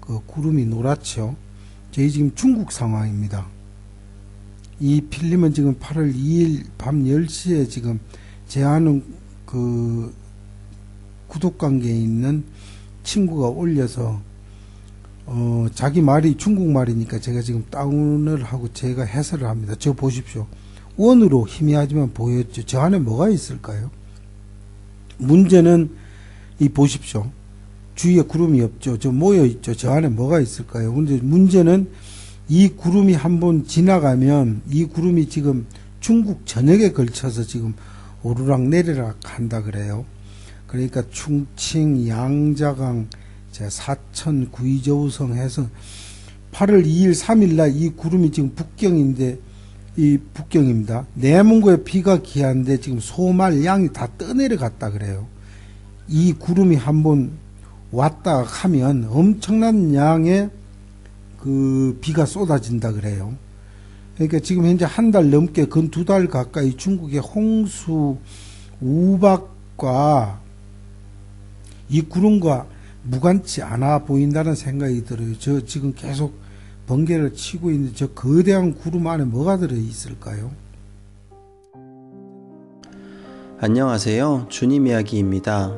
그 구름이 노랗죠. 저희 지금 중국 상황입니다. 이 필름은 지금 8월 2일 밤 10시에 지금 제 아는 그 구독관계에 있는 친구가 올려서 자기 말이 중국말이니까 제가 지금 다운을 하고 제가 해설을 합니다. 저 보십시오. 원으로 희미하지만 보였죠. 저 안에 뭐가 있을까요? 문제는 이 보십시오. 주위에 구름이 없죠. 저 모여 있죠. 저 안에 뭐가 있을까요? 근데 문제는 이 구름이 한번 지나가면 이 구름이 지금 중국 전역에 걸쳐서 지금 오르락 내리락 한다 그래요. 그러니까 충칭, 양자강, 사천, 구이저우성 해서 8월 2일, 3일 날 이 구름이 지금 북경인데, 이 북경입니다. 내문고에 비가 귀한데 지금 소말 양이 다 떠내려갔다 그래요. 이 구름이 한번 왔다 하면 엄청난 양의 그 비가 쏟아진다 그래요. 그러니까 지금 현재 한 달 넘게 근 2달 가까이 중국의 홍수, 우박과 이 구름과 무관치 않아 보인다는 생각이 들어요. 저 지금 계속 번개를 치고 있는 저 거대한 구름 안에 뭐가 들어 있을까요? 안녕하세요. 주님 이야기입니다.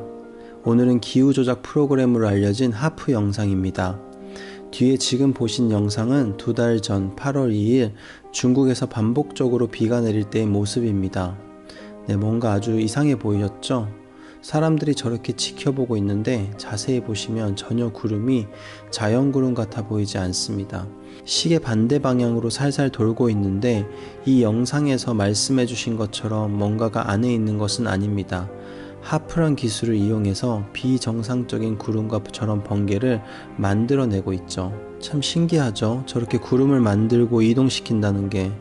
오늘은 기후조작 프로그램으로 알려진 하프 영상입니다. 뒤에 지금 보신 영상은 2달 전 8월 2일 중국에서 반복적으로 비가 내릴 때의 모습입니다. 네, 뭔가 아주 이상해 보이셨죠? 사람들이 저렇게 지켜보고 있는데 자세히 보시면 전혀 구름이 자연구름 같아 보이지 않습니다. 시계 반대 방향으로 살살 돌고 있는데 이 영상에서 말씀해 주신 것처럼 뭔가가 안에 있는 것은 아닙니다. 하프란 기술을 이용해서 비정상적인 구름과 저런 번개를 만들어내고 있죠. 참 신기하죠? 저렇게 구름을 만들고 이동시킨다는 게.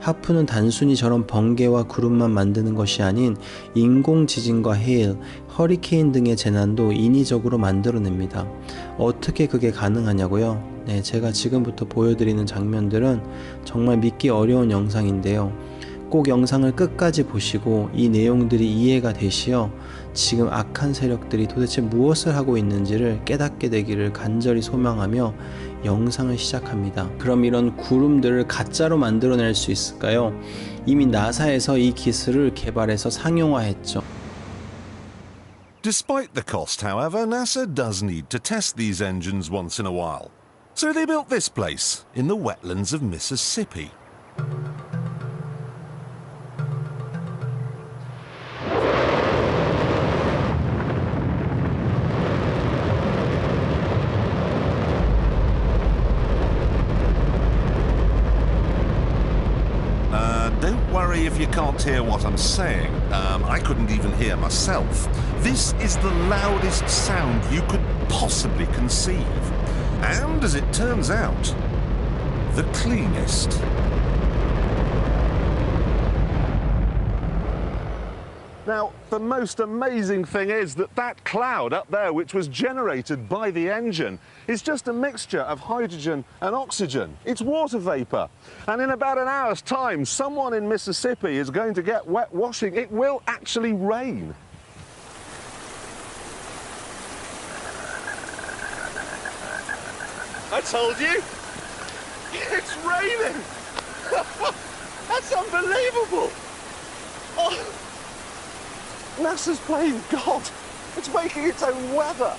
하프는 단순히 저런 번개와 구름만 만드는 것이 아닌 인공지진과 해일, 허리케인 등의 재난도 인위적으로 만들어냅니다. 어떻게 그게 가능하냐고요? 네, 제가 지금부터 보여드리는 장면들은 정말 믿기 어려운 영상인데요. 꼭 영상을 끝까지 보시고 이 내용들이 이해가 되시어 지금 악한 세력들이 도대체 무엇을 하고 있는지를 깨닫게 되기를 간절히 소망하며 영상을 시작합니다. 그럼 이런 구름들을 가짜로 만들어낼 수 있을까요? 이미 나사에서 이 기술을 개발해서 상용화했죠. Despite the cost, however, NASA does need to test these engines once in a while. So they built this place in the wetlands of Mississippi. Don't worry if you can't hear what I'm saying. I couldn't even hear myself. This is the loudest sound you could possibly conceive. And as it turns out, the cleanest. Now, the most amazing thing is that that cloud up there, which was generated by the engine, is just a mixture of hydrogen and oxygen. It's water vapor. And in about an hour's time, someone in Mississippi is going to get wet washing. It will actually rain. I told you! It's raining! That's unbelievable! Oh. NASA's playing God. It's making its own weather.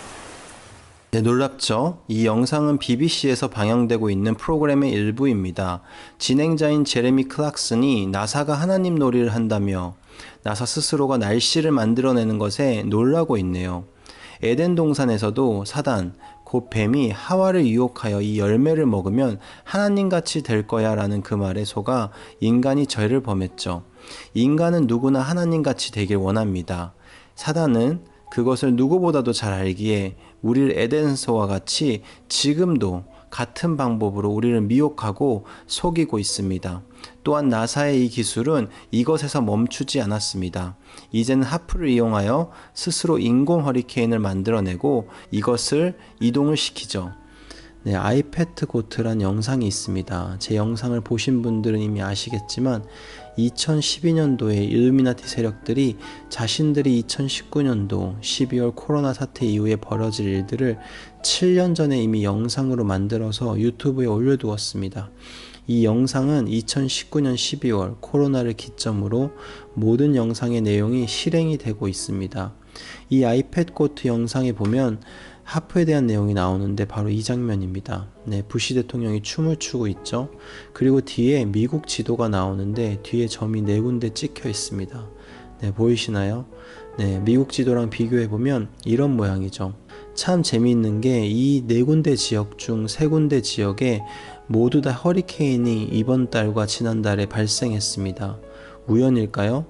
네, 놀랍죠? 이 영상은 BBC에서 방영되고 있는 프로그램의 일부입니다. 진행자인 제레미 클락슨이 나사가 하나님 놀이를 한다며 나사 스스로가 날씨를 만들어내는 것에 놀라고 있네요. 에덴 동산에서도 사단, 곧 뱀이 하와를 유혹하여 이 열매를 먹으면 하나님같이 될 거야 라는 그 말에 속아 인간이 죄를 범했죠. 인간은 누구나 하나님같이 되길 원합니다. 사단은 그것을 누구보다도 잘 알기에 우리를 에덴서와 같이 지금도 같은 방법으로 우리를 미혹하고 속이고 있습니다. 또한 나사의 이 기술은 이것에서 멈추지 않았습니다. 이제는 하프를 이용하여 스스로 인공 허리케인을 만들어내고 이것을 이동을 시키죠. 네, 아이패트 고트란 영상이 있습니다. 제 영상을 보신 분들은 이미 아시겠지만 2012년도에 일루미나티 세력들이 자신들이 2019년도 12월 코로나 사태 이후에 벌어질 일들을 7년 전에 이미 영상으로 만들어서 유튜브에 올려두었습니다. 이 영상은 2019년 12월 코로나를 기점으로 모든 영상의 내용이 실행이 되고 있습니다. 이 아이패드 고트 영상에 보면 하프에 대한 내용이 나오는데 바로 이 장면입니다. 네, 부시 대통령이 춤을 추고 있죠. 그리고 뒤에 미국 지도가 나오는데 뒤에 점이 4군데 찍혀 있습니다. 네, 보이시나요? 네, 미국 지도랑 비교해 보면 이런 모양이죠. 참 재미있는 게 이 4군데 지역 중 3군데 지역에 모두 다 허리케인이 이번 달과 지난달에 발생했습니다. 우연일까요?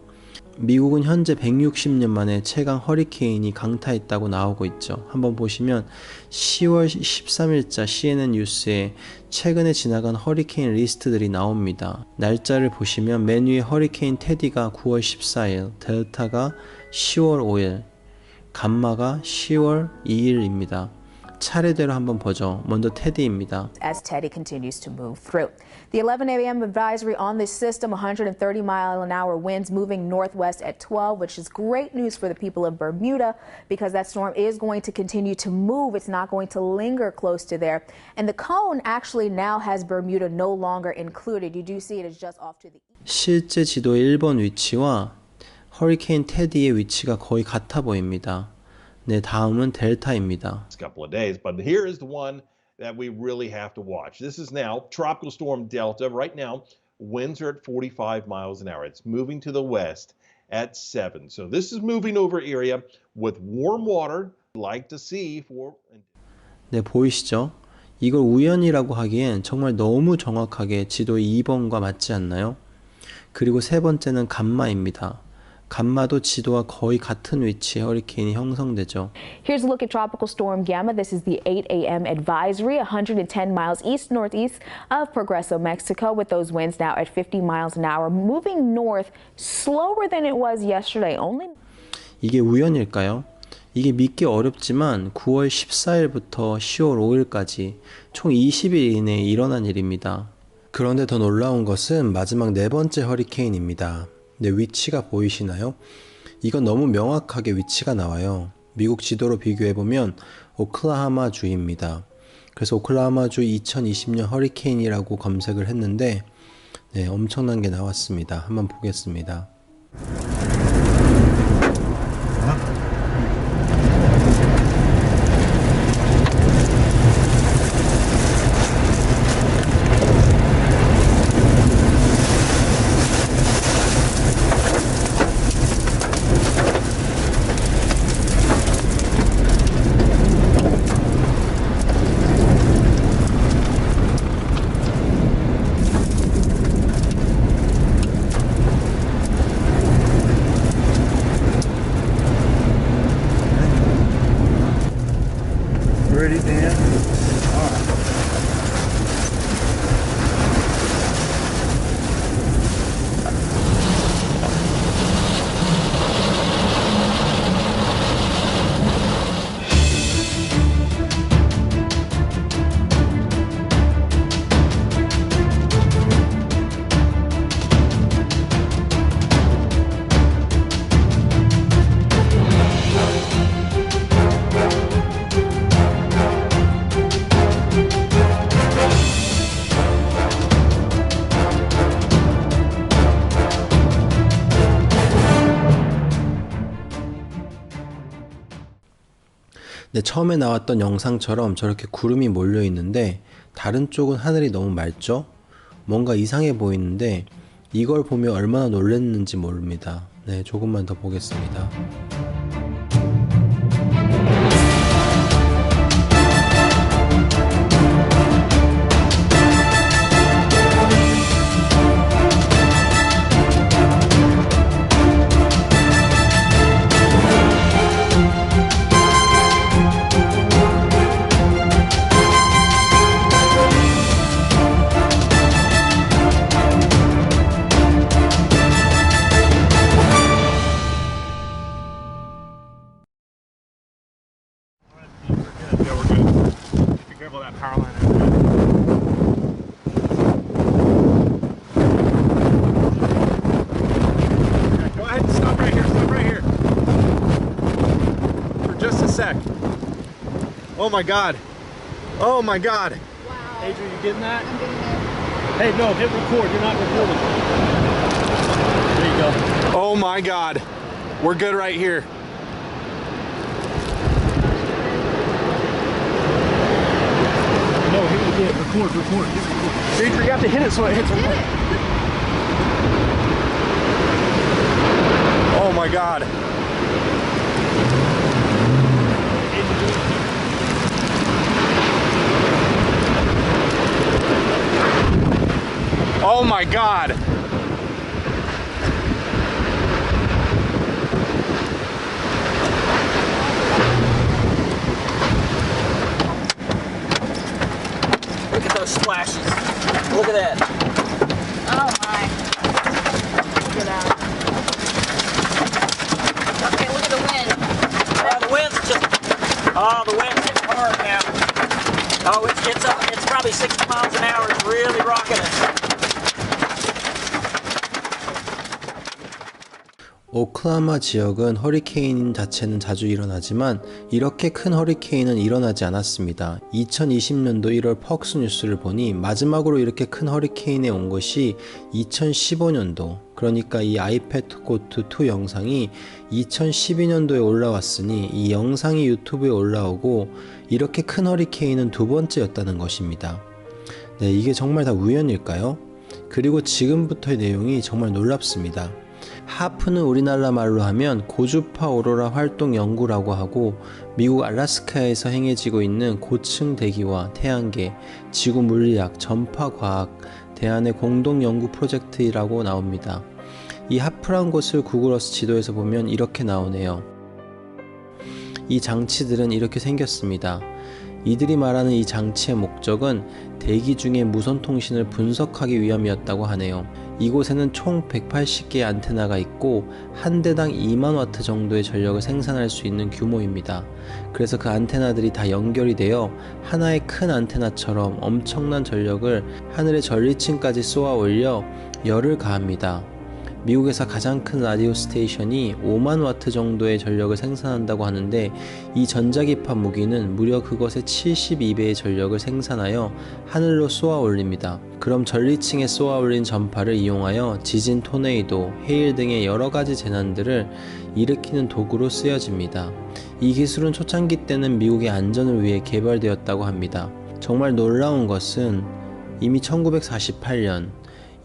미국은 현재 160년 만에 최강 허리케인이 강타했다고 나오고 있죠. 한번 보시면 10월 13일자 CNN 뉴스에 최근에 지나간 허리케인 리스트들이 나옵니다. 날짜를 보시면 맨 위에 허리케인 테디가 9월 14일, 델타가 10월 5일, 감마가 10월 2일입니다. 차례대로 한번 보죠. 먼저 테디입니다. As Teddy continues to move through. The 11 a.m. advisory on this system, 130-mile-an-hour winds moving northwest at 12, which is great news for the people of Bermuda because that storm is going to continue to move. It's not going to linger close to there. And the cone actually now has Bermuda no longer included. You do see it is just off to the east. 실제 지도의 1번 위치와 허리케인 테디의 위치가 거의 같아 보입니다. 네, 다음은 델타입니다. Couple of days, but here is the one that we really have to watch. This is now Tropical Storm Delta. Right now, winds are at 45 miles an hour. It's moving to the west at 7. So this is moving over area with warm water, like to see for. 네, 보이시죠? 이걸 우연이라고 하기엔 정말 너무 정확하게 지도의 2번과 맞지 않나요? 그리고 세 번째는 감마입니다. 감마도 지도와 거의 같은 위치에 허리케인이 형성되죠. Here's a look at Tropical Storm Gamma. This is the 8 a.m. advisory, 110 miles east-northeast of Progreso, Mexico, with those winds now at 50 miles an hour, moving north slower than it was yesterday. 이게 우연일까요? 이게 믿기 어렵지만 9월 14일부터 10월 5일까지 총 20일 이내에 일어난 일입니다. 그런데 더 놀라운 것은 마지막 네 번째 허리케인입니다. 네, 위치가 보이시나요? 이건 너무 명확하게 위치가 나와요. 미국 지도로 비교해보면 오클라호마 주입니다. 그래서 오클라호마 주 2020년 허리케인이라고 검색을 했는데 네, 엄청난 게 나왔습니다. 한번 보겠습니다. Ready, Dan? All right. 네, 처음에 나왔던 영상처럼 저렇게 구름이 몰려 있는데 다른 쪽은 하늘이 너무 맑죠? 뭔가 이상해 보이는데 이걸 보며 얼마나 놀랐는지 모릅니다. 네, 조금만 더 보겠습니다. Oh my God. Oh my God. Wow. Adrian, you getting that? I'm getting it. Hey, no, hit record. You're not recording. There you go. Oh my God. We're good right here. No, hit it again. Record. Hit record. Adrian, you have to hit it so it hits record. Oh my God. Oh my God. Look at those splashes. Look at that. Oh my. Look at that. Okay, look at the wind. The wind's just, the wind's getting hard now. Oh, it's up, it's probably 60 miles an hour. It's really rocking us. 오클라호마 지역은 허리케인 자체는 자주 일어나지만 이렇게 큰 허리케인은 일어나지 않았습니다. 2020년도 1월 퍽스 뉴스를 보니 마지막으로 이렇게 큰 허리케인에 온 것이 2015년도, 그러니까 이 아이패트코트2 영상이 2012년도에 올라왔으니 이 영상이 유튜브에 올라오고 이렇게 큰 허리케인은 두 번째였다는 것입니다. 네, 이게 정말 다 우연일까요? 그리고 지금부터의 내용이 정말 놀랍습니다. 하프는 우리나라 말로 하면 고주파 오로라 활동 연구라고 하고 미국 알래스카에서 행해지고 있는 고층 대기와 태양계, 지구 물리학, 전파 과학, 대안의 공동 연구 프로젝트라고 나옵니다. 이 하프란 곳을 구글어스 지도에서 보면 이렇게 나오네요. 이 장치들은 이렇게 생겼습니다. 이들이 말하는 이 장치의 목적은 대기 중의 무선 통신을 분석하기 위함이었다고 하네요. 이곳에는 총 180개의 안테나가 있고 한 대당 2만와트 정도의 전력을 생산할 수 있는 규모입니다. 그래서 그 안테나들이 다 연결이 되어 하나의 큰 안테나처럼 엄청난 전력을 하늘의 전리층까지 쏘아 올려 열을 가합니다. 미국에서 가장 큰 라디오 스테이션이 5만와트 정도의 전력을 생산한다고 하는데 이 전자기파 무기는 무려 그것의 72배의 전력을 생산하여 하늘로 쏘아 올립니다. 그럼 전리층에 쏘아 올린 전파를 이용하여 지진, 토네이도, 해일 등의 여러가지 재난들을 일으키는 도구로 쓰여집니다. 이 기술은 초창기 때는 미국의 안전을 위해 개발되었다고 합니다. 정말 놀라운 것은 이미 1948년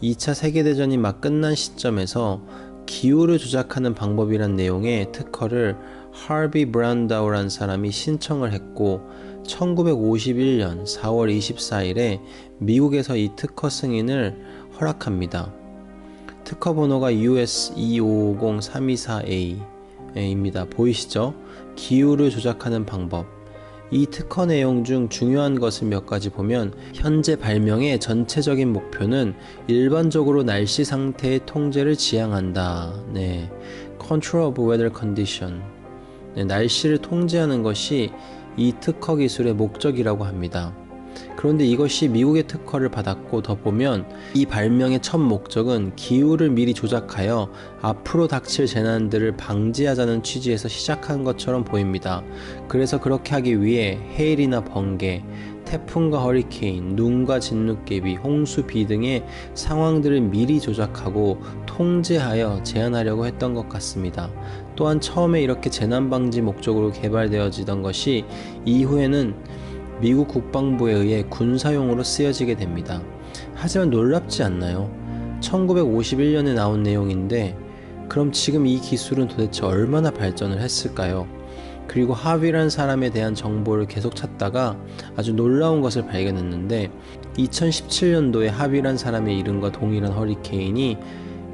2차 세계대전이 막 끝난 시점에서 기후를 조작하는 방법이란 내용의 특허를 하비 브라운다우라는 사람이 신청을 했고 1951년 4월 24일에 미국에서 이 특허 승인을 허락합니다. 특허 번호가 US 2550324A입니다. 보이시죠? 기후를 조작하는 방법. 이 특허 내용 중 중요한 것을 몇 가지 보면 현재 발명의 전체적인 목표는 일반적으로 날씨 상태의 통제를 지향한다. 네, Control of Weather Condition. 네, 날씨를 통제하는 것이 이 특허 기술의 목적이라고 합니다. 그런데 이것이 미국의 특허를 받았고 더 보면 이 발명의 첫 목적은 기후를 미리 조작하여 앞으로 닥칠 재난들을 방지하자는 취지에서 시작한 것처럼 보입니다. 그래서 그렇게 하기 위해 해일이나 번개, 태풍과 허리케인, 눈과 진눈깨비, 홍수, 비 등의 상황들을 미리 조작하고 통제하여 제한하려고 했던 것 같습니다. 또한 처음에 이렇게 재난방지 목적으로 개발되어지던 것이 이후에는 미국 국방부에 의해 군사용으로 쓰여지게 됩니다. 하지만 놀랍지 않나요? 1951년에 나온 내용인데 그럼 지금 이 기술은 도대체 얼마나 발전을 했을까요? 그리고 하비라는 사람에 대한 정보를 계속 찾다가 아주 놀라운 것을 발견했는데 2017년도에 하비라는 사람의 이름과 동일한 허리케인이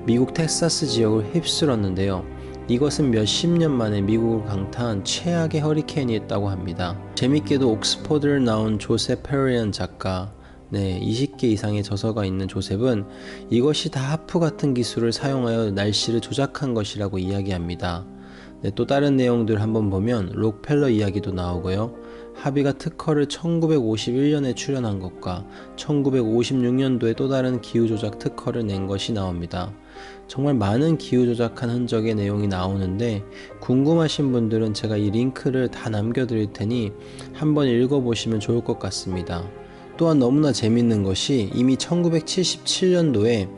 미국 텍사스 지역을 휩쓸었는데요. 이것은 몇십 년 만에 미국을 강타한 최악의 허리케인이었다고 합니다. 재밌게도 옥스퍼드를 나온 조셉 페리안 작가, 20개 이상의 저서가 있는 조셉은 이것이 다 하프 같은 기술을 사용하여 날씨를 조작한 것이라고 이야기합니다. 또 다른 내용들 한번 보면 록펠러 이야기도 나오고요. 하비가 특허를 1951년에 출연한 것과 1956년도에 또 다른 기후조작 특허를 낸 것이 나옵니다. 정말 많은 기후 조작한 흔적의 내용이 나오는데 궁금하신 분들은 제가 이 링크를 다 남겨드릴 테니 한번 읽어보시면 좋을 것 같습니다. 또한 너무나 재밌는 것이 이미 1977년도에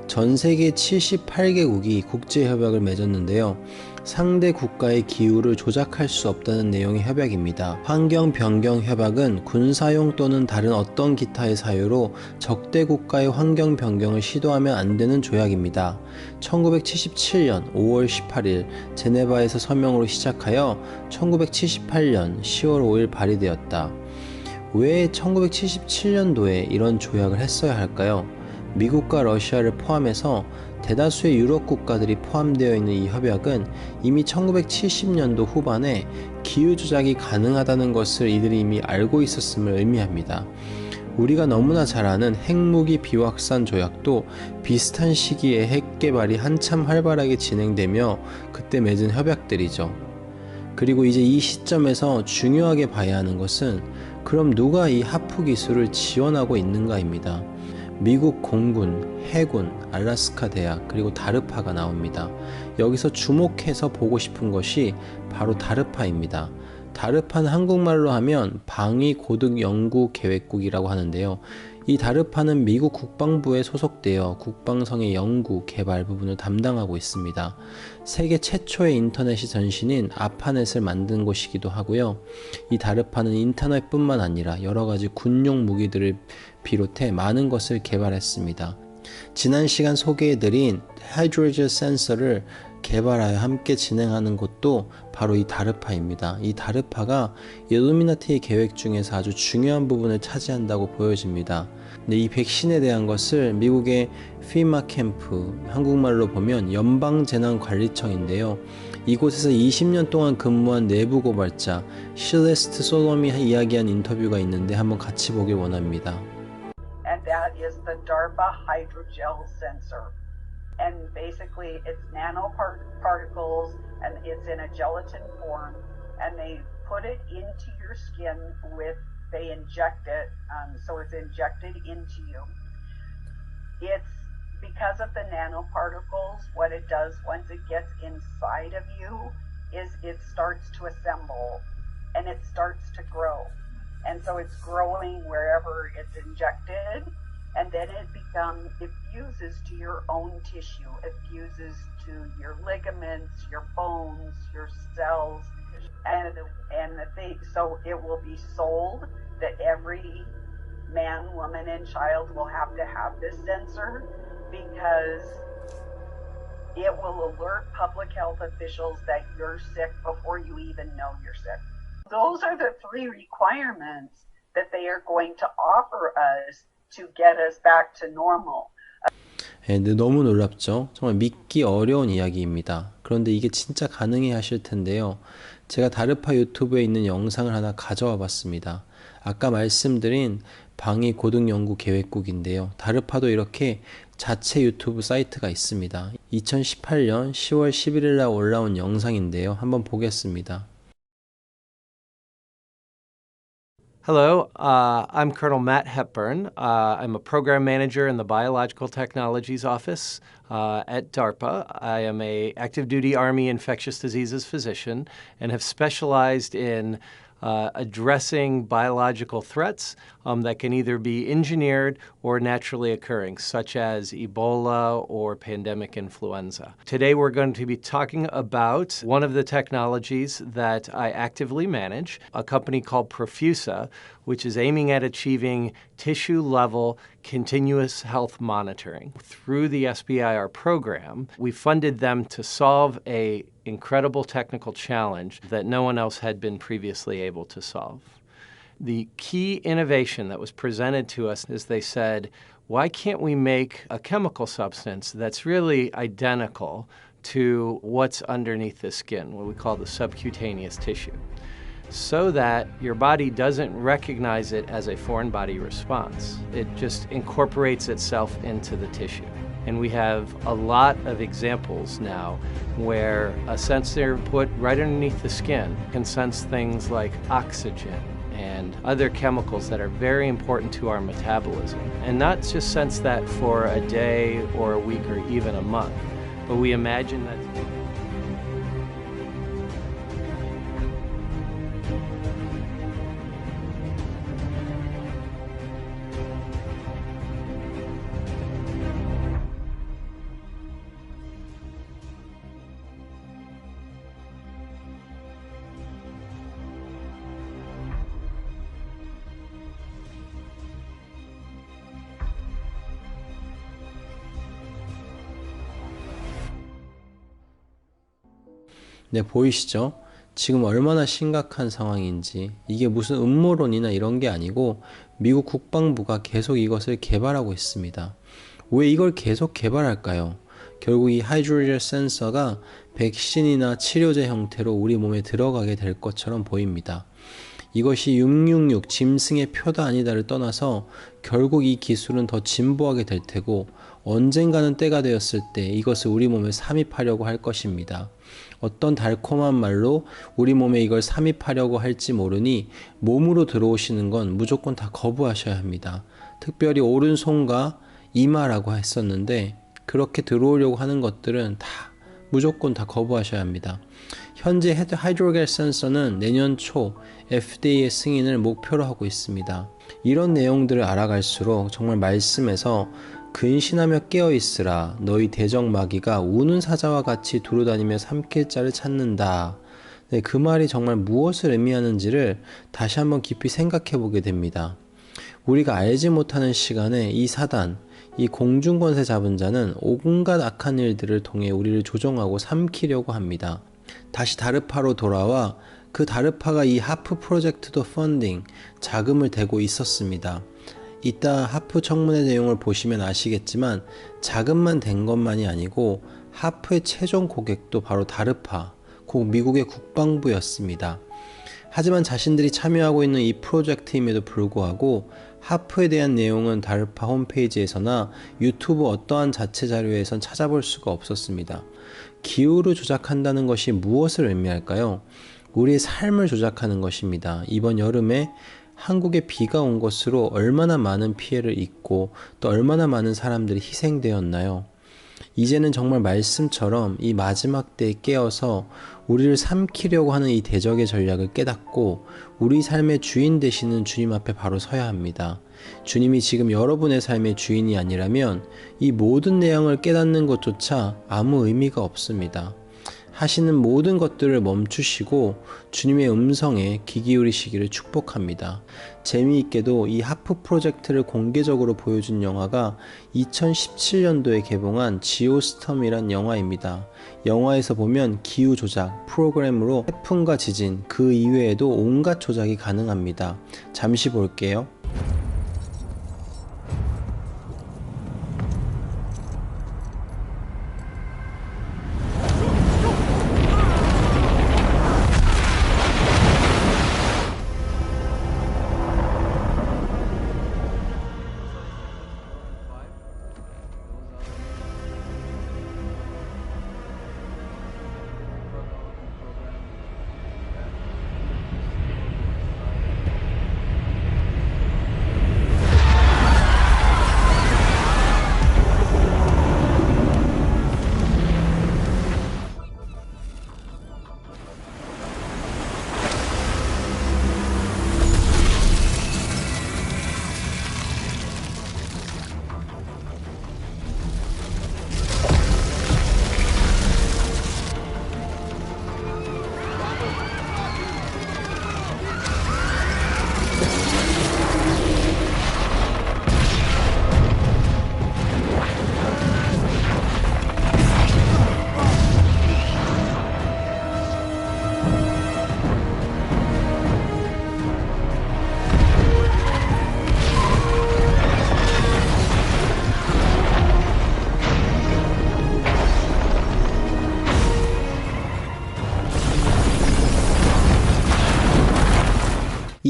전 세계 78개국이 국제협약을 맺었는데요. 상대 국가의 기후를 조작할 수 없다는 내용의 협약입니다. 환경변경협약은 군사용 또는 다른 어떤 기타의 사유로 적대 국가의 환경 변경을 시도하면 안 되는 조약입니다. 1977년 5월 18일 제네바에서 서명으로 시작하여 1978년 10월 5일 발의되었다. 왜 1977년도에 이런 조약을 했어야 할까요? 미국과 러시아를 포함해서 대다수의 유럽 국가들이 포함되어 있는 이 협약은 이미 1970년도 후반에 기후 조작이 가능하다는 것을 이들이 이미 알고 있었음을 의미합니다. 우리가 너무나 잘 아는 핵무기 비확산 조약도 비슷한 시기에 핵 개발이 한참 활발하게 진행되며 그때 맺은 협약들이죠. 그리고 이제 이 시점에서 중요하게 봐야 하는 것은 그럼 누가 이 하프 기술을 지원하고 있는가입니다. 미국 공군, 해군, 알래스카 대학, 그리고 다르파가 나옵니다. 여기서 주목해서 보고 싶은 것이 바로 다르파입니다. 다르파는 한국말로 하면 방위고등연구계획국이라고 하는데요. 이 다르파는 미국 국방부에 소속되어 국방성의 연구, 개발 부분을 담당하고 있습니다. 세계 최초의 인터넷이 전신인 아파넷을 만든 곳이기도 하고요. 이 다르파는 인터넷뿐만 아니라 여러가지 군용 무기들을 비롯해 많은 것을 개발했습니다. 지난 시간 소개해드린 하이드로젠 센서를 개발하여 함께 진행하는 곳도 바로 이 다르파입니다. 이 다르파가 일루미나티의 계획 중에서 아주 중요한 부분을 차지한다고 보여집니다. 근데 이 백신에 대한 것을 미국의 FEMA 캠프, 한국말로 보면 연방재난관리청인데요. 이곳에서 20년 동안 근무한 내부 고발자 실레스트 솔롬이 이야기한 인터뷰가 있는데 한번 같이 보길 원합니다. And that is the DARPA hydrogel sensor. And basically it's nanoparticles and it's in a gelatin form and they put it into your skin they inject it, so it's injected into you. It's because of the nanoparticles, what it does once it gets inside of you is it starts to assemble and it starts to grow. And so it's growing wherever it's injected. And then it fuses to your own tissue. It fuses to your ligaments, your bones, your cells, so it will be sold that every man, woman, and child will have to have this sensor because it will alert public health officials that you're sick before you even know you're sick. Those are the 3 requirements that they are going to offer us to get us back to normal. 네, 너무 놀랍죠? 정말 믿기 어려운 이야기입니다. 그런데 이게 진짜 가능해 하실 텐데요. 제가 다르파 유튜브에 있는 영상을 하나 가져와 봤습니다. 아까 말씀드린 방위고등연구계획국인데요. 다르파도 이렇게 자체 유튜브 사이트가 있습니다. 2018년 10월 11일 날 올라온 영상인데요. 한번 보겠습니다. Hello, I'm Colonel Matt Hepburn. I'm a program manager in the Biological Technologies Office at DARPA. I am an active duty Army infectious diseases physician and have specialized in addressing biological threats that can either be engineered or naturally occurring, such as Ebola or pandemic influenza. Today we're going to be talking about one of the technologies that I actively manage, a company called Profusa, which is aiming at achieving tissue-level continuous health monitoring. Through the SBIR program, we funded them to solve an incredible technical challenge that no one else had been previously able to solve. The key innovation that was presented to us is they said, why can't we make a chemical substance that's really identical to what's underneath the skin, what we call the subcutaneous tissue, so that your body doesn't recognize it as a foreign body response. It just incorporates itself into the tissue. And we have a lot of examples now where a sensor put right underneath the skin can sense things like oxygen, and other chemicals that are very important to our metabolism. And not just sense that for a day or a week or even a month, but we imagine that. 네, 보이시죠? 지금 얼마나 심각한 상황인지. 이게 무슨 음모론이나 이런 게 아니고 미국 국방부가 계속 이것을 개발하고 있습니다. 왜 이걸 계속 개발할까요? 결국 이 하이드로젤 센서가 백신이나 치료제 형태로 우리 몸에 들어가게 될 것처럼 보입니다. 이것이 666 짐승의 표다 아니다를 떠나서 결국 이 기술은 더 진보하게 될 테고 언젠가는 때가 되었을 때 이것을 우리 몸에 삽입하려고 할 것입니다. 어떤 달콤한 말로 우리 몸에 이걸 삽입하려고 할지 모르니 몸으로 들어오시는 건 무조건 다 거부하셔야 합니다. 특별히 오른손과 이마라고 했었는데 그렇게 들어오려고 하는 것들은 다 무조건 다 거부하셔야 합니다. 현재 하이드로겔 센서는 내년 초 FDA의 승인을 목표로 하고 있습니다. 이런 내용들을 알아갈수록 정말 말씀에서 근신하며 깨어있으라 너희 대적마귀가 우는 사자와 같이 두루다니며 삼킬 자를 찾는다. 네, 그 말이 정말 무엇을 의미하는지를 다시 한번 깊이 생각해 보게 됩니다. 우리가 알지 못하는 시간에 이 사단, 이 공중권세 잡은 자는 온갖 악한 일들을 통해 우리를 조종하고 삼키려고 합니다. 다시 다르파로 돌아와 그 다르파가 이 하프 프로젝트도 펀딩, 자금을 대고 있었습니다. 이따 하프 청문회 내용을 보시면 아시겠지만 자금만 된 것만이 아니고 하프의 최종 고객도 바로 다르파, 곧 미국의 국방부였습니다. 하지만 자신들이 참여하고 있는 이 프로젝트임에도 불구하고 하프에 대한 내용은 다르파 홈페이지에서나 유튜브 어떠한 자체 자료에선 찾아볼 수가 없었습니다. 기후를 조작한다는 것이 무엇을 의미할까요? 우리의 삶을 조작하는 것입니다. 이번 여름에 한국에 비가 온 것으로 얼마나 많은 피해를 입고 또 얼마나 많은 사람들이 희생되었나요? 이제는 정말 말씀처럼 이 마지막 때에 깨어서 우리를 삼키려고 하는 이 대적의 전략을 깨닫고 우리 삶의 주인 되시는 주님 앞에 바로 서야 합니다. 주님이 지금 여러분의 삶의 주인이 아니라면 이 모든 내용을 깨닫는 것조차 아무 의미가 없습니다. 하시는 모든 것들을 멈추시고 주님의 음성에 귀 기울이시기를 축복합니다. 재미있게도 이 하프 프로젝트를 공개적으로 보여준 영화가 2017년도에 개봉한 지오스톰이란 영화입니다. 영화에서 보면 기후 조작 프로그램으로 태풍과 지진 그 이외에도 온갖 조작이 가능합니다. 잠시 볼게요.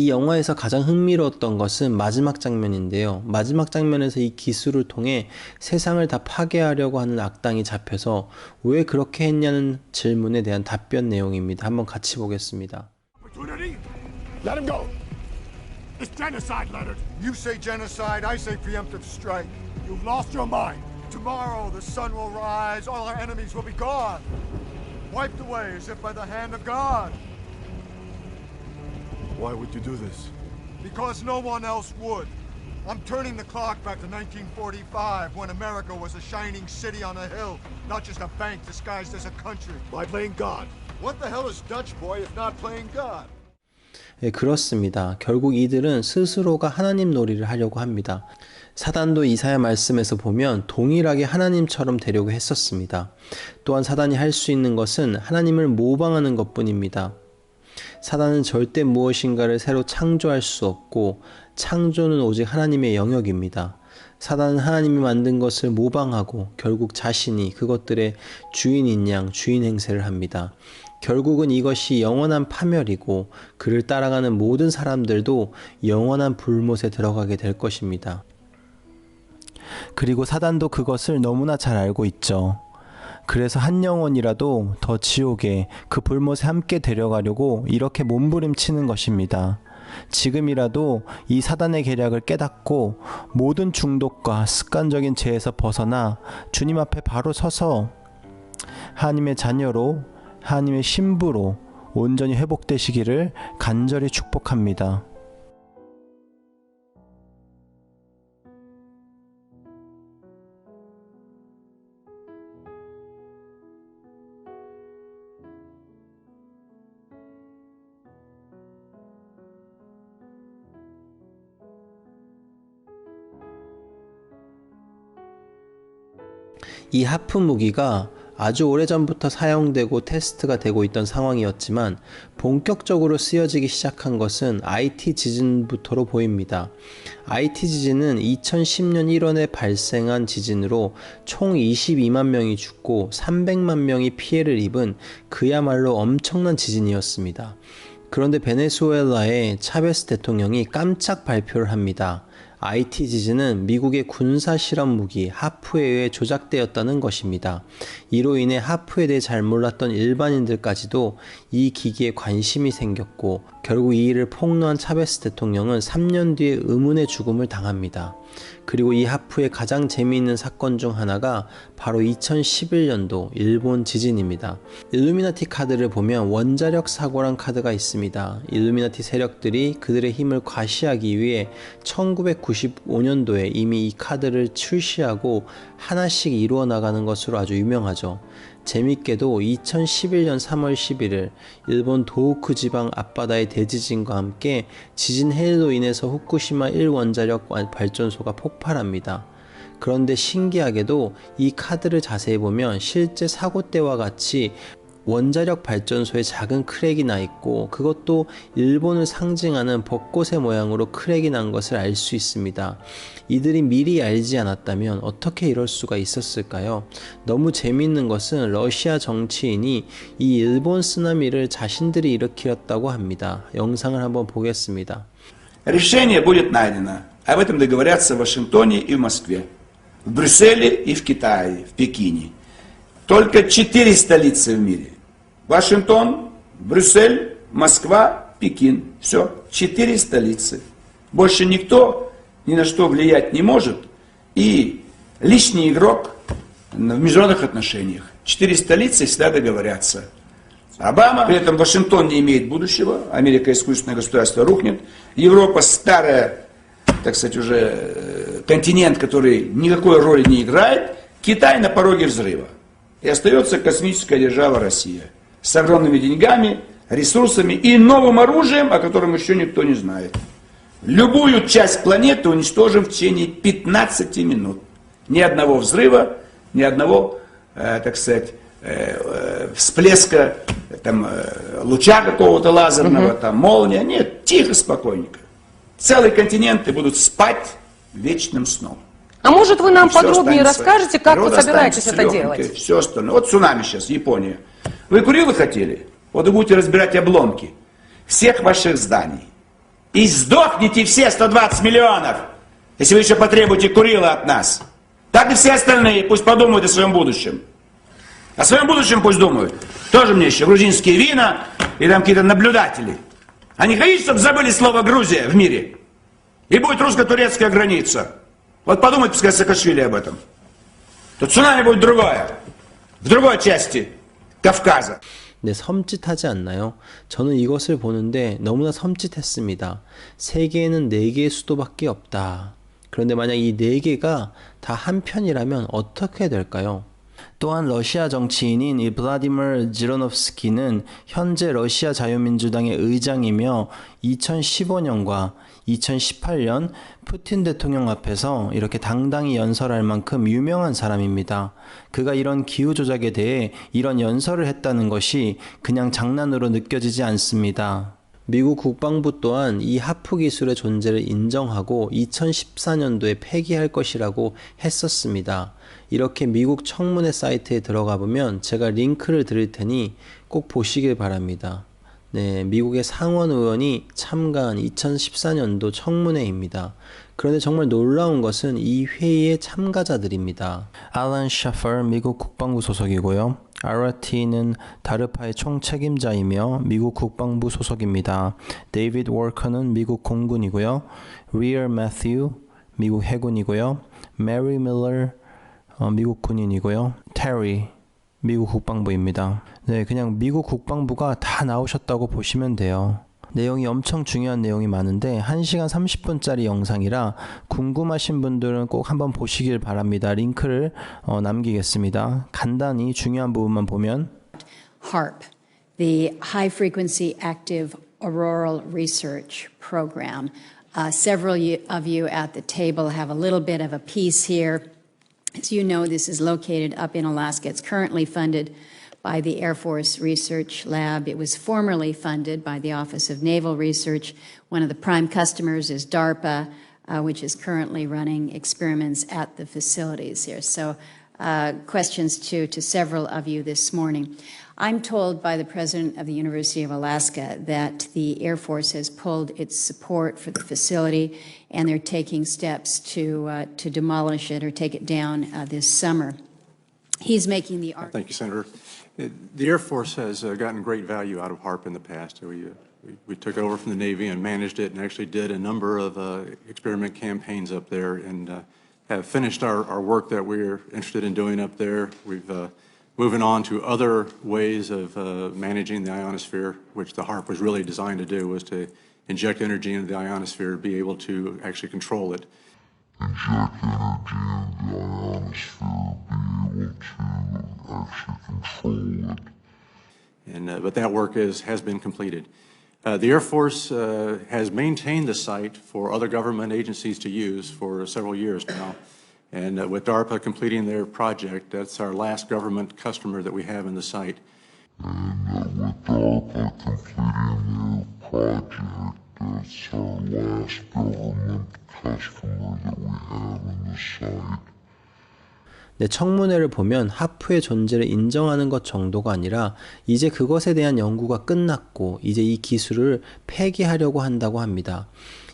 이 영화에서 가장 흥미로웠던 것은 마지막 장면인데요. 마지막 장면에서 이 기술을 통해 세상을 다 파괴하려고 하는 악당이 잡혀서 왜 그렇게 했냐는 질문에 대한 답변 내용입니다. 한번 같이 보겠습니다. Let him go. It's genocide, Leonard. You say genocide, I say preemptive strike. You've lost your mind. Tomorrow the sun will rise, all our enemies will be gone. Wiped away as if by the hand of God. Why would you do this? Because no one else would. I'm turning the clock back to 1945 when America was a shining city on a hill, not just a bank disguised as a country. By playing God. What the hell is Dutch boy if not playing God? 예, 그렇습니다. 결국 이들은 스스로가 하나님 놀이를 하려고 합니다. 사단도 이사야 말씀에서 보면 동일하게 하나님처럼 되려고 했었습니다. 또한 사단이 할 수 있는 것은 하나님을 모방하는 것뿐입니다. 사단은 절대 무엇인가를 새로 창조할 수 없고 창조는 오직 하나님의 영역입니다. 사단은 하나님이 만든 것을 모방하고 결국 자신이 그것들의 주인인 양 주인 행세를 합니다. 결국은 이것이 영원한 파멸이고 그를 따라가는 모든 사람들도 영원한 불못에 들어가게 될 것입니다. 그리고 사단도 그것을 너무나 잘 알고 있죠. 그래서 한 영혼이라도 더 지옥에 그 불못에 함께 데려가려고 이렇게 몸부림치는 것입니다. 지금이라도 이 사단의 계략을 깨닫고 모든 중독과 습관적인 죄에서 벗어나 주님 앞에 바로 서서 하나님의 자녀로 하나님의 신부로 온전히 회복되시기를 간절히 축복합니다. 이 하프 무기가 아주 오래전부터 사용되고 테스트가 되고 있던 상황이었지만 본격적으로 쓰여지기 시작한 것은 IT 지진부터로 보입니다. IT 지진은 2010년 1월에 발생한 지진으로 총 22만 명이 죽고 300만 명이 피해를 입은 그야말로 엄청난 지진이었습니다. 그런데 베네수엘라의 차베스 대통령이 깜짝 발표를 합니다. IT 지진은 미국의 군사 실험 무기 하프에 의해 조작되었다는 것입니다. 이로 인해 하프에 대해 잘 몰랐던 일반인들까지도 이 기기에 관심이 생겼고 결국 이 일을 폭로한 차베스 대통령은 3년 뒤에 의문의 죽음을 당합니다. 그리고 이 하프의 가장 재미있는 사건 중 하나가 바로 2011년도 일본 지진입니다. 일루미나티 카드를 보면 원자력 사고란 카드가 있습니다. 일루미나티 세력들이 그들의 힘을 과시하기 위해 1995년도에 이미 이 카드를 출시하고 하나씩 이루어 나가는 것으로 아주 유명하죠. 재밌게도 2011년 3월 11일 일본 도호쿠 지방 앞바다의 대지진과 함께 지진 해일로 인해서 후쿠시마 1원자력 발전소가 폭발합니다. 그런데 신기하게도 이 카드를 자세히 보면 실제 사고 때와 같이 원자력 발전소에 작은 크랙이 나 있고 그것도 일본을 상징하는 벚꽃의 모양으로 크랙이 난 것을 알 수 있습니다. 이들이 미리 알지 않았다면 어떻게 이럴 수가 있었을까요? 너무 재미있는 것은 러시아 정치인이 이 일본 쓰나미를 자신들이 일으켰다고 합니다. 영상을 한번 보겠습니다. Решение будет найдено. Об этом договорятся в Вашингтоне и в Москве, в Брюсселе и в Китае, в Пекине. Только 4 столицы в мире. Вашингтон, Брюссель, Москва, Пекин. Все, 4 столицы. Больше никто ни на что влиять не может. И лишний игрок в международных отношениях. 4 столицы всегда договорятся. Обама, при этом Вашингтон не имеет будущего. Америка искусственное государство рухнет. Европа старая, так сказать, уже континент, который никакой роли не играет. Китай на пороге взрыва. И остается космическая держава Россия с огромными деньгами, ресурсами и новым оружием, о котором еще никто не знает. Любую часть планеты уничтожим в течение 15 минут. Ни одного взрыва, ни одного, так сказать, всплеска, там, луча какого-то лазерного, там, молния. Нет, тихо, спокойненько. Целые континенты будут спать вечным сном. А может вы нам подробнее расскажете, как вы собираетесь это делать? Все остальное. Вот цунами сейчас, Япония. Вы Курилы хотели? Вот вы будете разбирать обломки всех ваших зданий. И сдохните все 120 миллионов, если вы еще потребуете Курила от нас. Так и все остальные пусть подумают о своем будущем. О своем будущем пусть думают. Тоже мне еще грузинские вина и там какие-то наблюдатели. Они хотят, чтобы забыли слово Грузия в мире? и будет русско-турецкая граница. Вот подумает, пускай Саакашвили об этом. То цунами будет другое, в другой части Кавказа. 네, 섬찟하지 않나요? 저는 이것을 보는데 너무나 섬찟했습니다. 세계에는 4개의 수도밖에 없다. 그런데 만약 이 4개가 다 한편이라면 어떻게 될까요? 또한 러시아 정치인인 이 블라디미르 지르노프스키는 현재 러시아 자유민주당의 의장이며 2015년과 2018년 푸틴 대통령 앞에서 이렇게 당당히 연설할 만큼 유명한 사람입니다. 그가 이런 기후 조작에 대해 이런 연설을 했다는 것이 그냥 장난으로 느껴지지 않습니다. 미국 국방부 또한 이 하프 기술의 존재를 인정하고 2014년도에 폐기할 것이라고 했었습니다. 이렇게 미국 청문회 사이트에 들어가 보면 제가 링크를 드릴 테니 꼭 보시길 바랍니다. 네, 미국의 상원 의원이 참가한 2014년도 청문회입니다. 그런데 정말 놀라운 것은 이 회의의 참가자들입니다. 알란 샤퍼 미국 국방부 소속이고요. 아라티는 다르파의 총책임자이며 미국 국방부 소속입니다. 데이비드 워커는 미국 공군이고요. 리얼 매튜 미국 해군이고요. 메리 밀러 미국 군인이고요. 테리 미국 국방부입니다. 네, 그냥 미국 국방부가 다 나오셨다고 보시면 돼요. 내용이 엄청 중요한 내용이 많은데 1시간 30분짜리 영상이라 궁금하신 분들은 꼭 한번 보시길 바랍니다. 링크를 남기겠습니다. 간단히 중요한 부분만 보면 HAARP, the High Frequency Active Auroral Research Program. Several of you at the table have a little bit of a piece here. As you know, this is located up in Alaska. It's currently funded by the Air Force Research Lab. It was formerly funded by the Office of Naval Research. One of the prime customers is DARPA, which is currently running experiments at the facilities here. So questions to several of you this morning. I'm told by the president of the University of Alaska that the Air Force has pulled its support for the facility, and they're taking steps to demolish it or take it down this summer. He's making the argument. Thank you, Senator. The Air Force has gotten great value out of HAARP in the past. We took it over from the Navy and managed it and actually did a number of experiment campaigns up there and have finished our work that we're interested in doing up there. We've moving on to other ways of managing the ionosphere, which the HAARP was really designed to do, was to inject energy into the ionosphere to be able to actually control it. Inject energy into the ionosphere, be able to actually control it. And, but that work has been completed. The Air Force has maintained the site for other government agencies to use for several years now. And with DARPA completing their project, that's our last government customer that we have in the site. And with DARPA completing their project, that's our last government customer that we have in the site. 네, 청문회를 보면 하프의 존재를 인정하는 것 정도가 아니라 이제 그것에 대한 연구가 끝났고 이제 이 기술을 폐기하려고 한다고 합니다.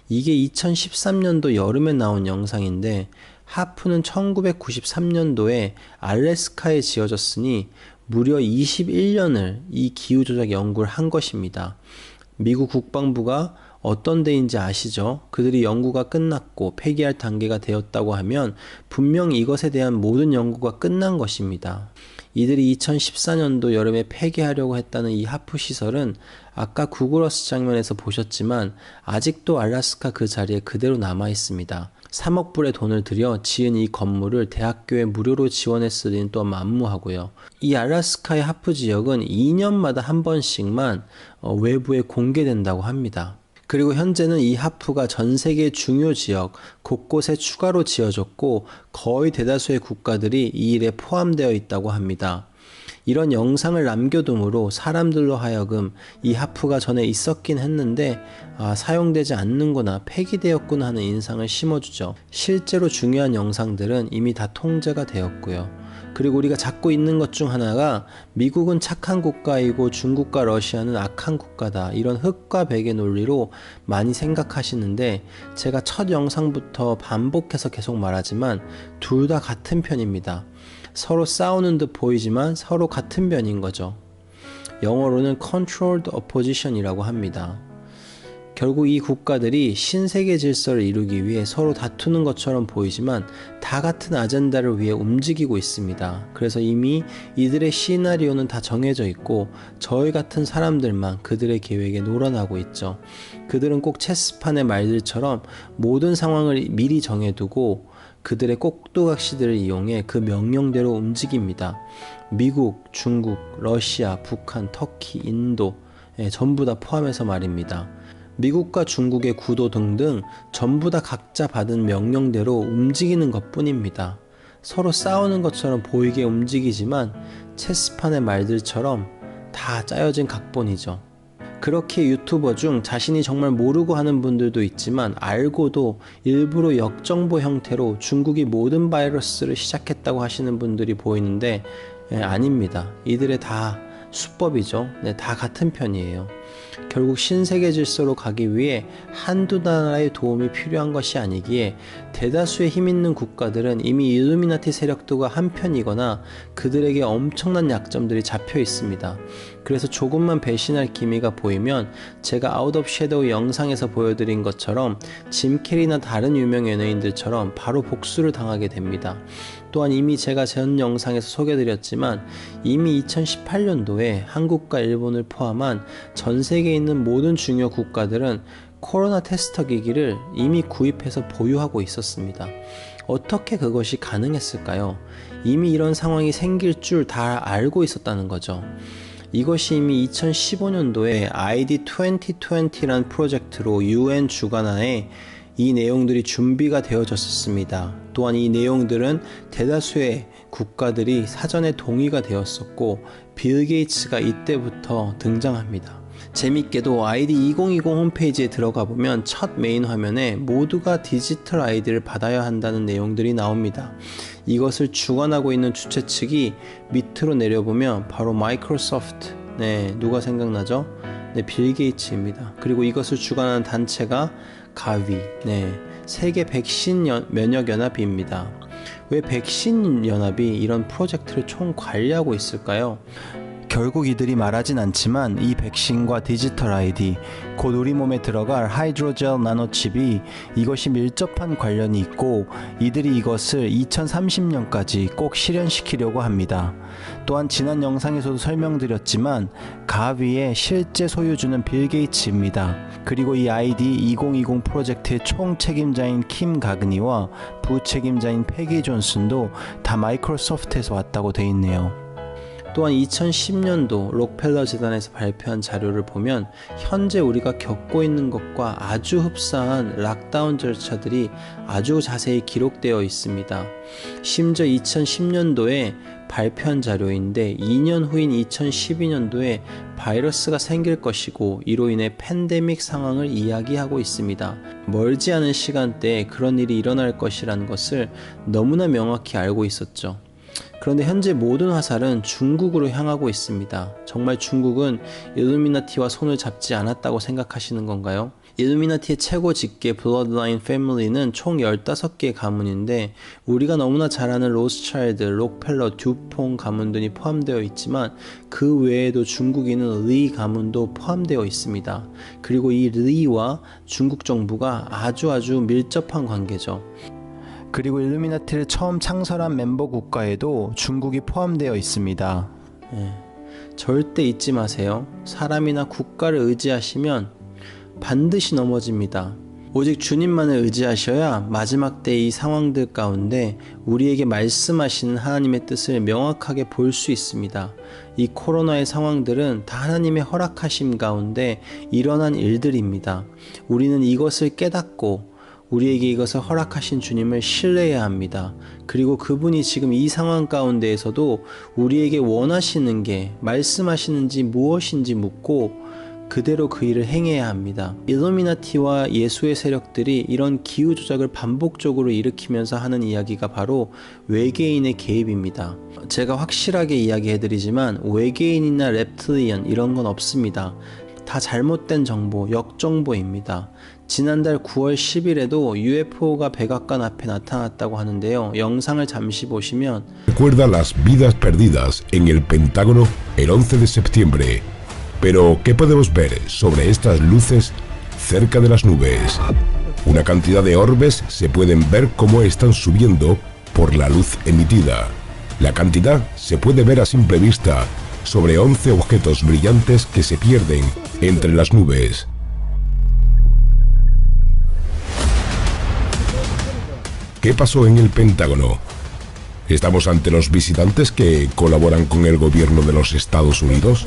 이게 2013년도 여름에 나온 영상인데 하프는 1993년도에 알래스카에 지어졌으니 무려 21년을 이 기후조작 연구를 한 것입니다. 미국 국방부가 어떤 데인지 아시죠? 그들이 연구가 끝났고 폐기할 단계가 되었다고 하면 분명히 이것에 대한 모든 연구가 끝난 것입니다. 이들이 2014년도 여름에 폐기하려고 했다는 이 하프 시설은 아까 구글어스 장면에서 보셨지만 아직도 알래스카 그 자리에 그대로 남아 있습니다. 3억 불의 돈을 들여 지은 이 건물을 대학교에 무료로 지원했으니 또 만무하고요. 이 알래스카의 하프 지역은 2년마다 한 번씩만 외부에 공개된다고 합니다. 그리고 현재는 이 하프가 전 세계 중요 지역 곳곳에 추가로 지어졌고 거의 대다수의 국가들이 이 일에 포함되어 있다고 합니다. 이런 영상을 남겨둠으로 사람들로 하여금 이 하프가 전에 있었긴 했는데 사용되지 않는구나, 폐기되었구나 하는 인상을 심어주죠. 실제로 중요한 영상들은 이미 다 통제가 되었고요. 그리고 우리가 잡고 있는 것 중 하나가 미국은 착한 국가이고 중국과 러시아는 악한 국가다, 이런 흑과 백의 논리로 많이 생각하시는데 제가 첫 영상부터 반복해서 계속 말하지만 둘 다 같은 편입니다. 서로 싸우는 듯 보이지만 서로 같은 편인 거죠. 영어로는 controlled opposition이라고 합니다. 결국 이 국가들이 신세계 질서를 이루기 위해 서로 다투는 것처럼 보이지만 다 같은 아젠다를 위해 움직이고 있습니다. 그래서 이미 이들의 시나리오는 다 정해져 있고 저희 같은 사람들만 그들의 계획에 놀아나고 있죠. 그들은 꼭 체스판의 말들처럼 모든 상황을 미리 정해두고 그들의 꼭두각시들을 이용해 그 명령대로 움직입니다. 미국, 중국, 러시아, 북한, 터키, 인도 전부 다 포함해서 말입니다. 미국과 중국의 구도 등등 전부 다 각자 받은 명령대로 움직이는 것뿐입니다. 서로 싸우는 것처럼 보이게 움직이지만 체스판의 말들처럼 다 짜여진 각본이죠. 그렇게 유튜버 중 자신이 정말 모르고 하는 분들도 있지만 알고도 일부러 역정보 형태로 중국이 모든 바이러스를 시작했다고 하시는 분들이 보이는데 아닙니다. 이들의 다 수법이죠. 다 같은 편이에요. 결국 신세계 질서로 가기 위해 한두 나라의 도움이 필요한 것이 아니기에 대다수의 힘 있는 국가들은 이미 일루미나티 세력들과 한편이거나 그들에게 엄청난 약점들이 잡혀 있습니다. 그래서 조금만 배신할 기미가 보이면 제가 아웃 오브 섀도우 영상에서 보여드린 것처럼 짐 캐리나 다른 유명 연예인들처럼 바로 복수를 당하게 됩니다. 또한 이미 제가 전 영상에서 소개드렸지만 이미 2018년도에 한국과 일본을 포함한 전 세계에 있는 모든 중요 국가들은 코로나 테스터 기기를 이미 구입해서 보유하고 있었습니다. 어떻게 그것이 가능했을까요? 이미 이런 상황이 생길 줄 다 알고 있었다는 거죠. 이것이 이미 2015년도에 ID 2020란 프로젝트로 UN 주관하에 이 내용들이 준비가 되어졌었습니다. 또한 이 내용들은 대다수의 국가들이 사전에 동의가 되었었고 빌 게이츠가 이때부터 등장합니다. 재밌게도 ID 2020 홈페이지에 들어가 보면 첫 메인 화면에 모두가 디지털 아이디를 받아야 한다는 내용들이 나옵니다. 이것을 주관하고 있는 주최 측이 밑으로 내려보면 바로 마이크로소프트, 누가 생각나죠? 빌 게이츠입니다. 그리고 이것을 주관하는 단체가 가위, 세계 백신 면역 연합입니다. 왜 백신 연합이 이런 프로젝트를 총 관리하고 있을까요? 결국 이들이 말하진 않지만 이 백신과 디지털 아이디, 곧 우리 몸에 들어갈 하이드로젤 나노칩이 이것이 밀접한 관련이 있고 이들이 이것을 2030년까지 꼭 실현시키려고 합니다. 또한 지난 영상에서도 설명드렸지만 가위의 실제 소유주는 빌 게이츠입니다. 그리고 이 ID 2020 프로젝트의 총 책임자인 킴 가그니와 부책임자인 패기 존슨도 다 마이크로소프트에서 왔다고 돼 있네요. 또한 2010년도 록펠러 재단에서 발표한 자료를 보면 현재 우리가 겪고 있는 것과 아주 흡사한 락다운 절차들이 아주 자세히 기록되어 있습니다. 심지어 2010년도에 발표한 자료인데 2년 후인 2012년도에 바이러스가 생길 것이고 이로 인해 팬데믹 상황을 이야기하고 있습니다. 멀지 않은 시간대에 그런 일이 일어날 것이라는 것을 너무나 명확히 알고 있었죠. 그런데 현재 모든 화살은 중국으로 향하고 있습니다. 정말 중국은 일루미나티와 손을 잡지 않았다고 생각하시는 건가요? 일루미나티의 최고 직계 블러드라인 패밀리는 총 15개의 가문인데 우리가 너무나 잘 아는 로스차일드, 록펠러, 듀퐁 가문들이 포함되어 있지만 그 외에도 중국인은 리 가문도 포함되어 있습니다. 그리고 이 리와 중국 정부가 아주 밀접한 관계죠. 그리고 일루미나티를 처음 창설한 멤버 국가에도 중국이 포함되어 있습니다. 절대 잊지 마세요. 사람이나 국가를 의지하시면 반드시 넘어집니다. 오직 주님만을 의지하셔야 마지막 때 이 상황들 가운데 우리에게 말씀하시는 하나님의 뜻을 명확하게 볼 수 있습니다. 이 코로나의 상황들은 다 하나님의 허락하심 가운데 일어난 일들입니다. 우리는 이것을 깨닫고 우리에게 이것을 허락하신 주님을 신뢰해야 합니다. 그리고 그분이 지금 이 상황 가운데에서도 우리에게 원하시는 게 말씀하시는지 무엇인지 묻고 그대로 그 일을 행해야 합니다. 일루미나티와 예수의 세력들이 이런 기후 조작을 반복적으로 일으키면서 하는 이야기가 바로 외계인의 개입입니다. 제가 확실하게 이야기해드리지만 외계인이나 랩틀리언 이런 건 없습니다. 다 잘못된 정보, 역정보입니다. 지난달 9월 10일에도 UFO가 백악관 앞에 나타났다고 하는데요. 영상을 잠시 보시면 Recuerda las vidas perdidas en el Pentágono el 11 de septiembre. Pero, ¿qué podemos ver sobre estas luces cerca de las nubes. Una cantidad de orbes se pueden ver cómo están subiendo por la luz emitida. La cantidad se puede ver a simple vista sobre 11 objetos brillantes que se pierden entre las nubes. ¿Qué pasó en el Pentágono? ¿Estamos ante los visitantes que colaboran con el gobierno de los Estados Unidos?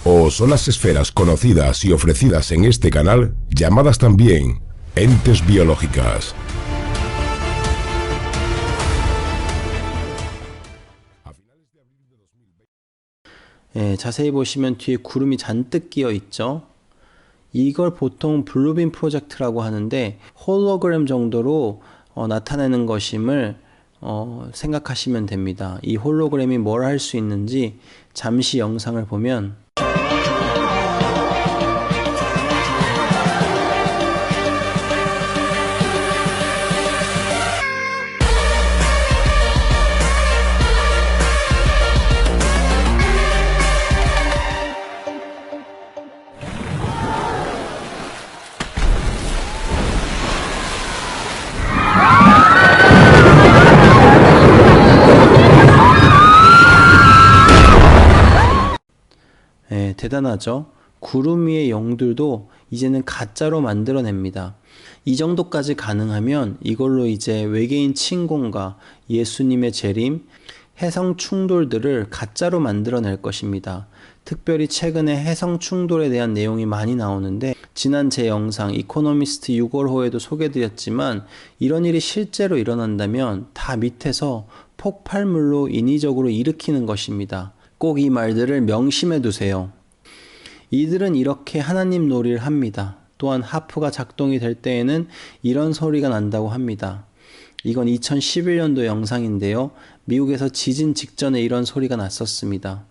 ¿O son las esferas conocidas y ofrecidas en este canal, llamadas también entes biológicas? 자세히 보시면 뒤에 구름이 잔뜩 끼어 있죠. 이걸 보통 블루빔 프로젝트라고 하는데 홀로그램 정도로 나타내는 것임을 생각하시면 됩니다. 이 홀로그램이 뭘 할 수 있는지 잠시 영상을 보면 대단하죠? 구름 위의 영들도 이제는 가짜로 만들어냅니다. 이 정도까지 가능하면 이걸로 이제 외계인 침공과 예수님의 재림, 해성 충돌들을 가짜로 만들어낼 것입니다. 특별히 최근에 해성 충돌에 대한 내용이 많이 나오는데 지난 제 영상 이코노미스트 6월호에도 소개드렸지만 이런 일이 실제로 일어난다면 다 밑에서 폭발물로 인위적으로 일으키는 것입니다. 꼭 이 말들을 명심해 두세요. 이들은 이렇게 하나님 놀이를 합니다. 또한 하프가 작동이 될 때에는 이런 소리가 난다고 합니다. 이건 2011년도 영상인데요. 미국에서 지진 직전에 이런 소리가 났었습니다.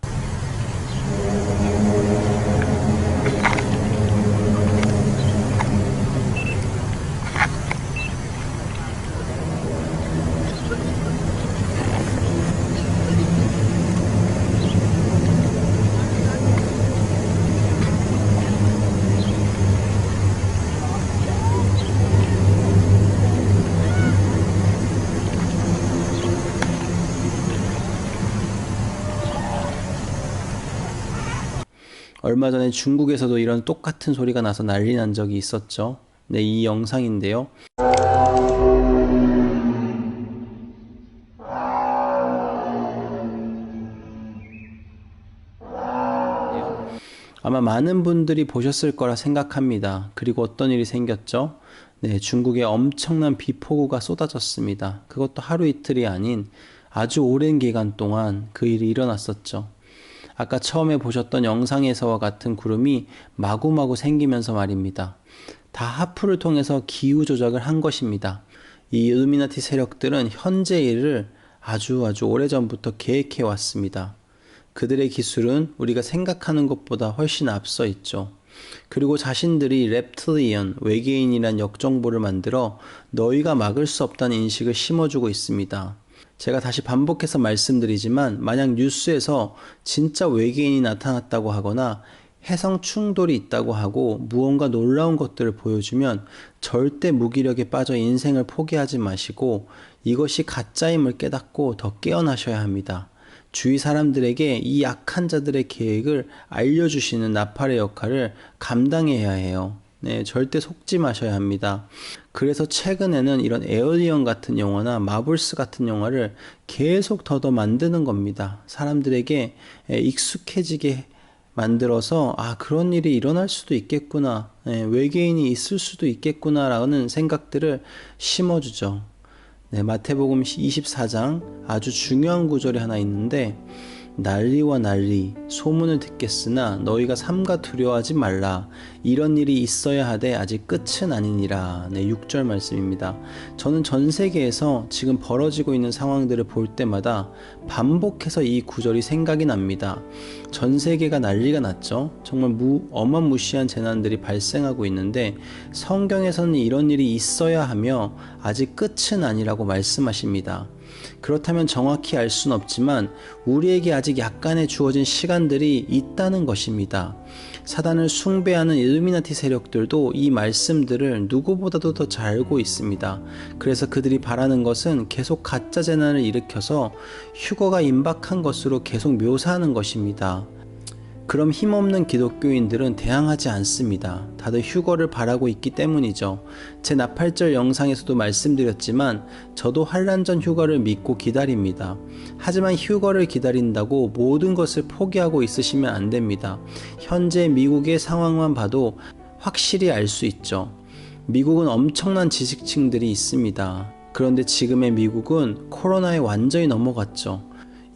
얼마 전에 중국에서도 이런 똑같은 소리가 나서 난리 난 적이 있었죠. 네, 이 영상인데요. 아마 많은 분들이 보셨을 거라 생각합니다. 그리고 어떤 일이 생겼죠? 네, 중국에 엄청난 비폭우가 쏟아졌습니다. 그것도 하루 이틀이 아닌 아주 오랜 기간 동안 그 일이 일어났었죠. 아까 처음에 보셨던 영상에서와 같은 구름이 마구마구 생기면서 말입니다. 다 하프를 통해서 기후 조작을 한 것입니다. 이 일루미나티 세력들은 현재 일을 아주 오래전부터 계획해 왔습니다. 그들의 기술은 우리가 생각하는 것보다 훨씬 앞서 있죠. 그리고 자신들이 랩틸리언, 외계인이란 역정보를 만들어 너희가 막을 수 없다는 인식을 심어주고 있습니다. 제가 다시 반복해서 말씀드리지만 만약 뉴스에서 진짜 외계인이 나타났다고 하거나 해성 충돌이 있다고 하고 무언가 놀라운 것들을 보여주면 절대 무기력에 빠져 인생을 포기하지 마시고 이것이 가짜임을 깨닫고 더 깨어나셔야 합니다. 주위 사람들에게 이 약한 자들의 계획을 알려주시는 나팔의 역할을 감당해야 해요. 네, 절대 속지 마셔야 합니다. 그래서 최근에는 이런 에어리언 같은 영화나 마블스 같은 영화를 계속 더 만드는 겁니다. 사람들에게 익숙해지게 만들어서 그런 일이 일어날 수도 있겠구나, 외계인이 있을 수도 있겠구나 라는 생각들을 심어주죠. 네, 마태복음 24장 아주 중요한 구절이 하나 있는데 난리와 난리 소문을 듣겠으나 너희가 삼가 두려워하지 말라. 이런 일이 있어야 하되 아직 끝은 아니니라. 네, 6절 말씀입니다. 저는 전 세계에서 지금 벌어지고 있는 상황들을 볼 때마다 반복해서 이 구절이 생각이 납니다. 전 세계가 난리가 났죠. 정말 어마무시한 재난들이 발생하고 있는데 성경에서는 이런 일이 있어야 하며 아직 끝은 아니라고 말씀하십니다. 그렇다면 정확히 알 수는 없지만 우리에게 아직 약간의 주어진 시간들이 있다는 것입니다. 사단을 숭배하는 일루미나티 세력들도 이 말씀들을 누구보다도 더 잘 알고 있습니다. 그래서 그들이 바라는 것은 계속 가짜 재난을 일으켜서 휴거가 임박한 것으로 계속 묘사하는 것입니다. 그럼 힘없는 기독교인들은 대항하지 않습니다. 다들 휴거를 바라고 있기 때문이죠. 제 나팔절 영상에서도 말씀드렸지만 저도 환란 전 휴거를 믿고 기다립니다. 하지만 휴거를 기다린다고 모든 것을 포기하고 있으시면 안 됩니다. 현재 미국의 상황만 봐도 확실히 알 수 있죠. 미국은 엄청난 지식층들이 있습니다. 그런데 지금의 미국은 코로나에 완전히 넘어갔죠.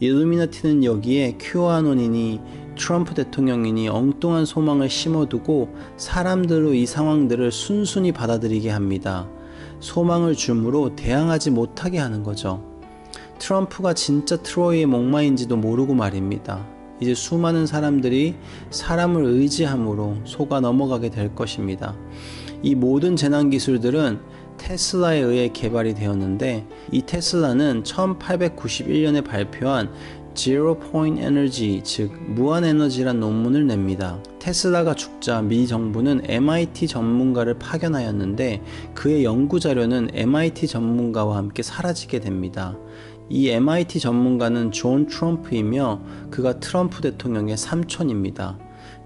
일루미나티는 여기에 큐아논이니 트럼프 대통령이니 엉뚱한 소망을 심어두고 사람들로 이 상황들을 순순히 받아들이게 합니다. 소망을 주므로 대항하지 못하게 하는 거죠. 트럼프가 진짜 트로이의 목마인지도 모르고 말입니다. 이제 수많은 사람들이 사람을 의지함으로 속아 넘어가게 될 것입니다. 이 모든 재난 기술들은 테슬라에 의해 개발이 되었는데 이 테슬라는 1891년에 발표한 Zero Point Energy, 즉 무한에너지란 논문을 냅니다. 테슬라가 죽자 미 정부는 MIT 전문가를 파견하였는데 그의 연구자료는 MIT 전문가와 함께 사라지게 됩니다. 이 MIT 전문가는 존 트럼프이며 그가 트럼프 대통령의 삼촌입니다.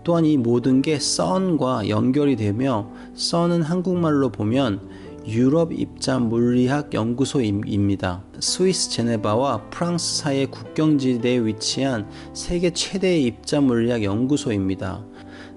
또한 이 모든 게 선과 연결이 되며 선은 한국말로 보면 유럽 입자 물리학 연구소입니다. 스위스 제네바와 프랑스 사이의 국경지대에 위치한 세계 최대의 입자 물리학 연구소입니다.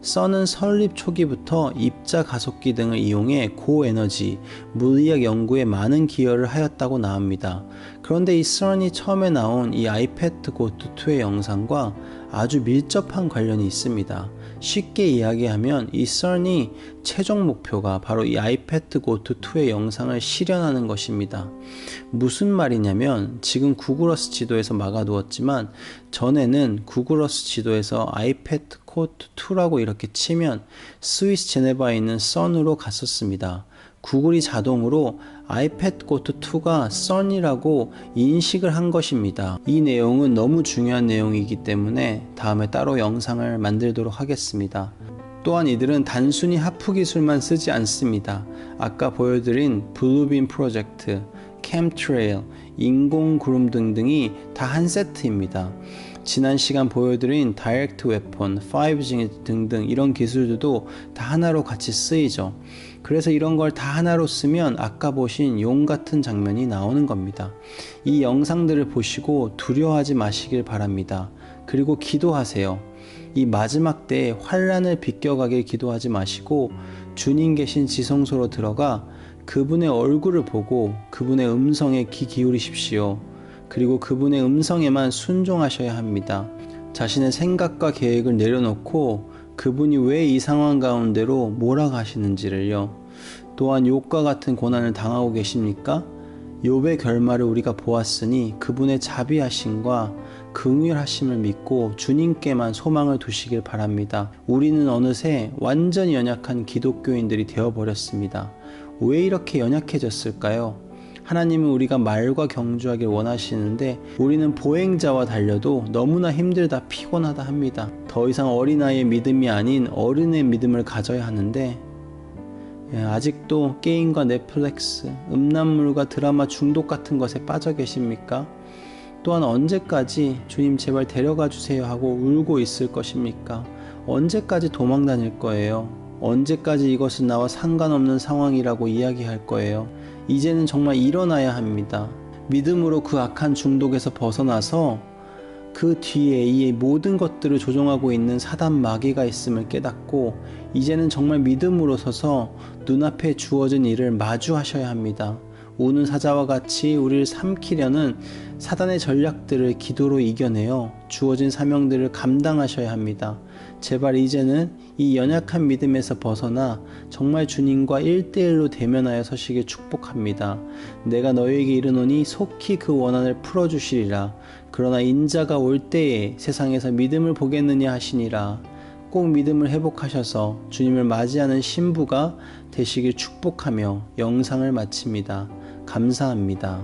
선은 설립 초기부터 입자 가속기 등을 이용해 고에너지 물리학 연구에 많은 기여를 하였다고 나옵니다. 그런데 이 선이 처음에 나온 이 아이패드 고트2의 영상과 아주 밀접한 관련이 있습니다. 쉽게 이야기하면 이 선이 최종 목표가 바로 이 아이패드 고트2의 영상을 실현하는 것입니다. 무슨 말이냐면 지금 구글어스 지도에서 막아두었지만 전에는 구글어스 지도에서 아이패드 고트2라고 이렇게 치면 스위스 제네바에 있는 선으로 갔었습니다. 구글이 자동으로 아이패드 고트2가 선이라고 인식을 한 것입니다. 이 내용은 너무 중요한 내용이기 때문에 다음에 따로 영상을 만들도록 하겠습니다. 또한 이들은 단순히 하프 기술만 쓰지 않습니다. 아까 보여드린 블루빔 프로젝트, 캠트레일, 인공구름 등등이 다 한 세트입니다. 지난 시간 보여드린 다이렉트 웨폰, 5G 등등 이런 기술들도 다 하나로 같이 쓰이죠. 그래서 이런 걸 다 하나로 쓰면 아까 보신 용 같은 장면이 나오는 겁니다. 이 영상들을 보시고 두려워하지 마시길 바랍니다. 그리고 기도하세요. 이 마지막 때에 환란을 비껴가길 기도하지 마시고 주님 계신 지성소로 들어가 그분의 얼굴을 보고 그분의 음성에 귀 기울이십시오. 그리고 그분의 음성에만 순종하셔야 합니다. 자신의 생각과 계획을 내려놓고 그분이 왜 이 상황 가운데로 몰아가시는지를요. 또한 욥과 같은 고난을 당하고 계십니까? 욥의 결말을 우리가 보았으니 그분의 자비하심과 긍휼하심을 믿고 주님께만 소망을 두시길 바랍니다. 우리는 어느새 완전히 연약한 기독교인들이 되어버렸습니다. 왜 이렇게 연약해졌을까요? 하나님은 우리가 말과 경주하길 원하시는데 우리는 보행자와 달려도 너무나 힘들다 피곤하다 합니다. 더 이상 어린아이의 믿음이 아닌 어른의 믿음을 가져야 하는데 아직도 게임과 넷플릭스, 음란물과 드라마 중독 같은 것에 빠져 계십니까? 또한 언제까지 주님 제발 데려가 주세요 하고 울고 있을 것입니까? 언제까지 도망 다닐 거예요? 언제까지 이것은 나와 상관없는 상황이라고 이야기할 거예요? 이제는 정말 일어나야 합니다. 믿음으로 그 악한 중독에서 벗어나서 그 뒤에 이 모든 것들을 조종하고 있는 사단 마귀가 있음을 깨닫고 이제는 정말 믿음으로 서서 눈앞에 주어진 일을 마주하셔야 합니다. 우는 사자와 같이 우리를 삼키려는 사단의 전략들을 기도로 이겨내어 주어진 사명들을 감당하셔야 합니다. 제발 이제는 이 연약한 믿음에서 벗어나 정말 주님과 1대1로 대면하여 서시길 축복합니다. 내가 너에게 이르노니 속히 그 원한을 풀어주시리라. 그러나 인자가 올 때에 세상에서 믿음을 보겠느냐 하시니라. 꼭 믿음을 회복하셔서 주님을 맞이하는 신부가 되시길 축복하며 영상을 마칩니다. 감사합니다.